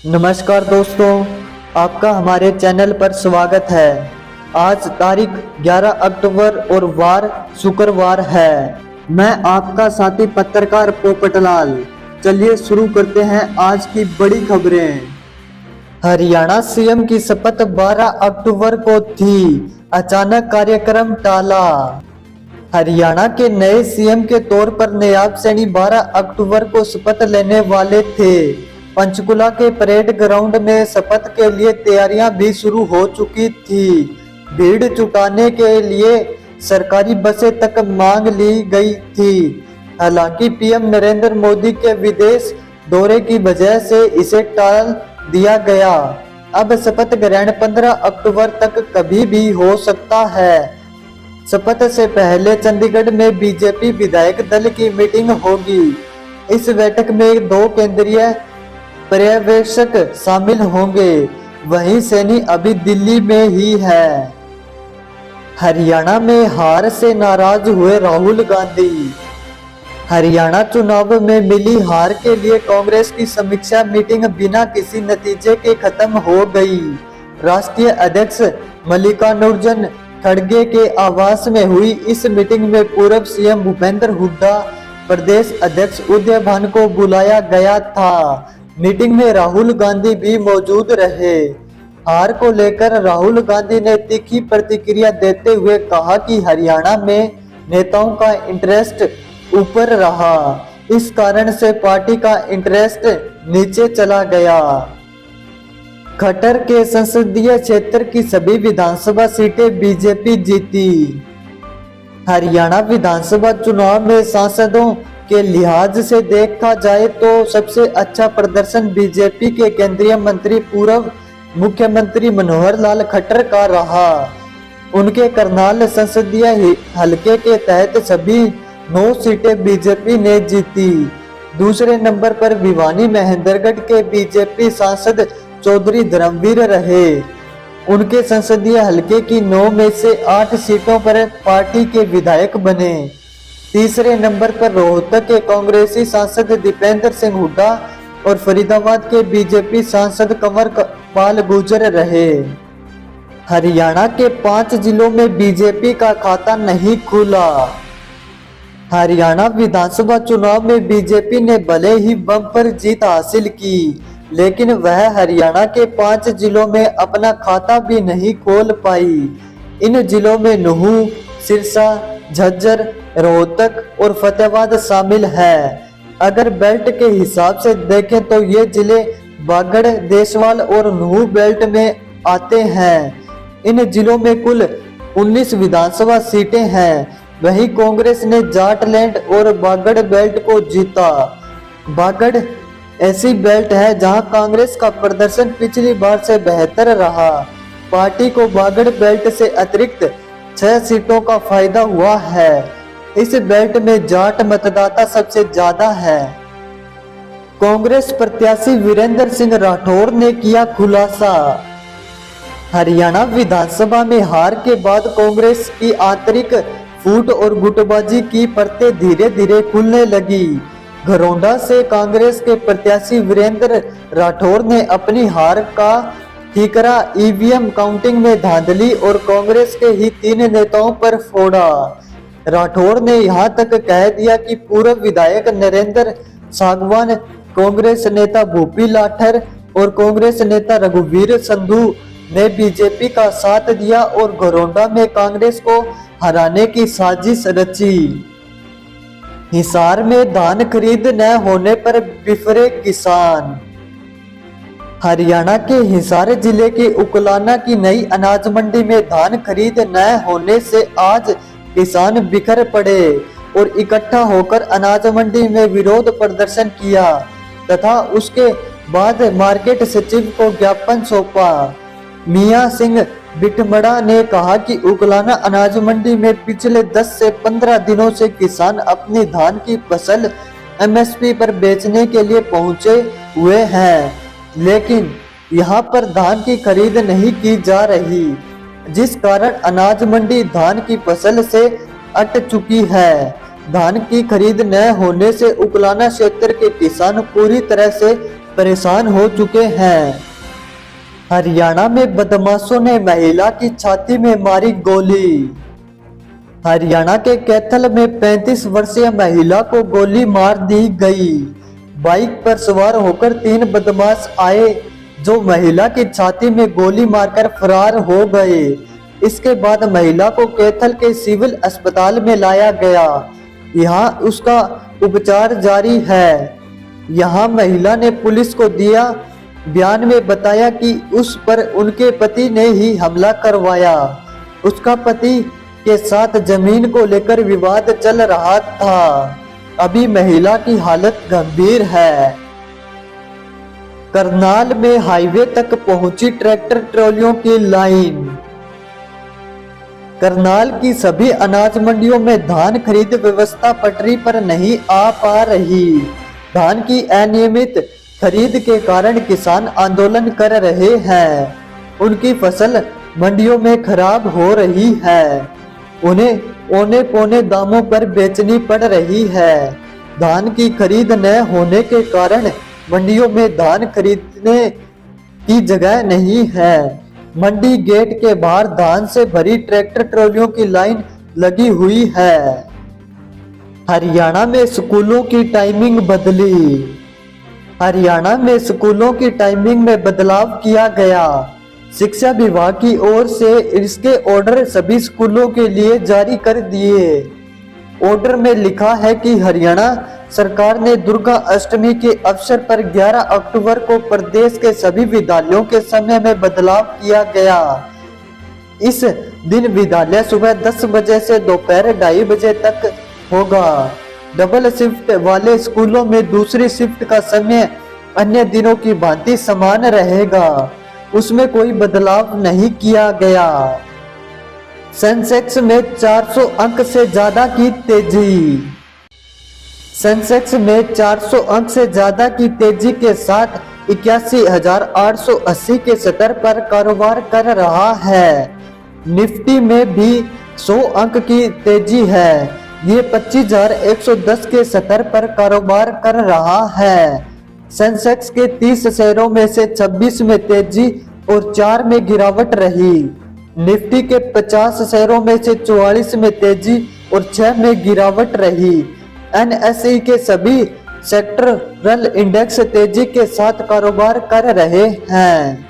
नमस्कार दोस्तों, आपका हमारे चैनल पर स्वागत है। आज तारीख 11 अक्टूबर और वार शुक्रवार है। मैं आपका साथी पत्रकार पोपटलाल। चलिए शुरू करते हैं आज की बड़ी खबरें। हरियाणा सीएम की शपथ 12 अक्टूबर को थी, अचानक कार्यक्रम टाला। हरियाणा के नए सीएम के तौर पर नायब सैनी 12 अक्टूबर को शपथ लेने वाले थे। पंचकुला के परेड ग्राउंड में शपथ के लिए तैयारियां भी शुरू हो चुकी थी। भीड़ जुटाने के लिए सरकारी बसें तक मांग ली गई थी। हालांकि पीएम नरेंद्र मोदी के विदेश दौरे की वजह से इसे टाल दिया गया। अब शपथ ग्रहण 15 अक्टूबर तक कभी भी हो सकता है। शपथ से पहले चंडीगढ़ में बीजेपी विधायक दल की मीटिंग होगी। इस बैठक में 2 केंद्रीय पर्यवेक्षक शामिल होंगे। वहीं सैनी अभी दिल्ली में ही है। हरियाणा में हार से नाराज हुए राहुल गांधी। हरियाणा चुनाव में मिली हार के लिए कांग्रेस की समीक्षा मीटिंग बिना किसी नतीजे के खत्म हो गई। राष्ट्रीय अध्यक्ष मल्लिकार्जुन खड़गे के आवास में हुई इस मीटिंग में पूर्व सीएम भूपेंद्र हुड्डा, प्रदेश अध्यक्ष उदय भान को बुलाया गया था। मीटिंग में राहुल गांधी भी मौजूद रहे। हार को लेकर राहुल गांधी ने तीखी प्रतिक्रिया देते हुए कहा कि हरियाणा में नेताओं का इंटरेस्ट ऊपर रहा, इस कारण से पार्टी का इंटरेस्ट नीचे चला गया। खट्टर के संसदीय क्षेत्र की सभी विधानसभा सीटें बीजेपी जीती। हरियाणा विधानसभा चुनाव में सांसदों के लिहाज से देखा जाए तो सबसे अच्छा प्रदर्शन बीजेपी के केंद्रीय मंत्री पूर्व मुख्यमंत्री मनोहर लाल खट्टर का रहा। उनके करनाल संसदीय हलके के तहत सभी 9 सीटें बीजेपी ने जीती। दूसरे नंबर पर भिवानी महेंद्रगढ़ के बीजेपी सांसद चौधरी धर्मवीर रहे। उनके संसदीय हलके की 9 में से 8 सीटों पर पार्टी के विधायक बने। तीसरे नंबर पर रोहतक के कांग्रेसी सांसद दीपेंद्र सिंह हुड्डा और फरीदाबाद के बीजेपी सांसद कंवर पाल गुर्जर रहे। हरियाणा के 5 जिलों में बीजेपी का खाता नहीं खुला। हरियाणा विधानसभा चुनाव में बीजेपी ने भले ही बम्पर जीत हासिल की, लेकिन वह हरियाणा के 5 जिलों में अपना खाता भी नहीं खोल पाई। इन जिलों में नूंह, सिरसा, झज्जर, रोहतक और फतेहाबाद शामिल है। अगर बेल्ट के हिसाब से देखें तो ये जिले बागड़, देसवाल और नूंह बेल्ट में आते हैं। इन जिलों में कुल 19 विधानसभा सीटें हैं। वहीं कांग्रेस ने जाटलैंड और बागड़ बेल्ट को जीता। बागड़ ऐसी बेल्ट है जहां कांग्रेस का प्रदर्शन पिछली बार से बेहतर रहा। पार्टी को बागड़ बेल्ट से अतिरिक्त 6 सीटों का फायदा हुआ है। इस बेल्ट में जाट मतदाता सबसे ज्यादा है। कांग्रेस प्रत्याशी वीरेंद्र सिंह राठौर ने किया खुलासा। हरियाणा विधानसभा में हार के बाद कांग्रेस की आंतरिक फूट और गुटबाजी की परतें धीरे धीरे खुलने लगी। घरौंडा से कांग्रेस के प्रत्याशी वीरेंद्र राठौर ने अपनी हार का ठीकरा ईवीएम काउंटिंग में धांधली और कांग्रेस के ही 3 नेताओं पर फोड़ा। राठौर ने यहां तक कह दिया कि पूर्व विधायक नरेंद्र सागवान, कांग्रेस नेता भूपी लाठर और कांग्रेस नेता रघुवीर संधू ने बीजेपी का साथ दिया और घरौंडा में कांग्रेस को हराने की साजिश रची। हिसार में धान खरीद न होने पर बिफरे किसान। हरियाणा के हिसार जिले के उकलाना की नई अनाज मंडी में धान खरीद न होने से आज किसान बिखर पड़े और इकट्ठा होकर अनाज मंडी में विरोध प्रदर्शन किया तथा उसके बाद मार्केट सचिव को ज्ञापन सौंपा। मियां सिंह बिटमड़ा ने कहा कि उकलाना अनाज मंडी में पिछले 10 से 15 दिनों से किसान अपनी धान की फसल एमएसपी पर बेचने के लिए पहुंचे हुए हैं, लेकिन यहां पर धान की खरीद नहीं की जा रही, जिस कारण अनाज मंडी धान की फसल से अट चुकी है। धान की खरीद न होने से उकलाना क्षेत्र के किसान पूरी तरह से परेशान हो चुके हैं। हरियाणा में बदमाशों ने महिला की छाती में मारी गोली। हरियाणा के कैथल में 35 वर्षीय महिला को गोली मार दी गई। बाइक पर सवार होकर 3 बदमाश आए जो महिला की छाती में गोली मारकर फरार हो गए। इसके बाद महिला को कैथल के सिविल अस्पताल में लाया गया। यहाँ उसका उपचार जारी है। यहाँ महिला ने पुलिस को दिया बयान में बताया कि उस पर उनके पति ने ही हमला करवाया। उसका पति के साथ जमीन को लेकर विवाद चल रहा था। अभी महिला की हालत गंभीर है। करनाल में हाईवे तक पहुंची ट्रैक्टर ट्रॉलियों की लाइन। करनाल की सभी अनाज मंडियों में धान खरीद व्यवस्था पटरी पर नहीं आ पा रही। धान की अनियमित खरीद के कारण किसान आंदोलन कर रहे हैं। उनकी फसल मंडियों में खराब हो रही है। उन्हें औने पौने दामों पर बेचनी पड़ रही है। धान की खरीद न होने के कारण मंडियों में धान खरीदने की जगह नहीं है। मंडी गेट के बाहर धान से भरी ट्रैक्टर ट्रॉलियों की लाइन लगी हुई है। हरियाणा में स्कूलों की टाइमिंग बदली। हरियाणा में स्कूलों की टाइमिंग में बदलाव किया गया। शिक्षा विभाग की ओर से इसके ऑर्डर सभी स्कूलों के लिए जारी कर दिए। ऑर्डर में लिखा है कि हरियाणा सरकार ने दुर्गा अष्टमी के अवसर पर 11 अक्टूबर को प्रदेश के सभी विद्यालयों के समय में बदलाव किया गया। इस दिन विद्यालय सुबह 10 बजे से दोपहर 2:30 बजे तक होगा। डबल शिफ्ट वाले स्कूलों में दूसरी शिफ्ट का समय अन्य दिनों की भांति समान रहेगा। उसमें कोई बदलाव नहीं किया गया। सेंसेक्स में 400 अंक से ज्यादा की तेजी। सेंसेक्स में 400 अंक से ज्यादा की तेजी के साथ 81,880 के स्तर पर कारोबार कर रहा है। निफ्टी में भी 100 अंक की तेजी है। ये 25,110 के स्तर पर कारोबार कर रहा है। सेंसेक्स के 30 शेयरों में से 26 में तेजी और 4 में गिरावट रही। निफ्टी के 50 शेयरों में से 44 में तेजी और 6 में गिरावट रही। एनएसई के सभी सेक्टरल इंडेक्स तेजी के साथ कारोबार कर रहे हैं।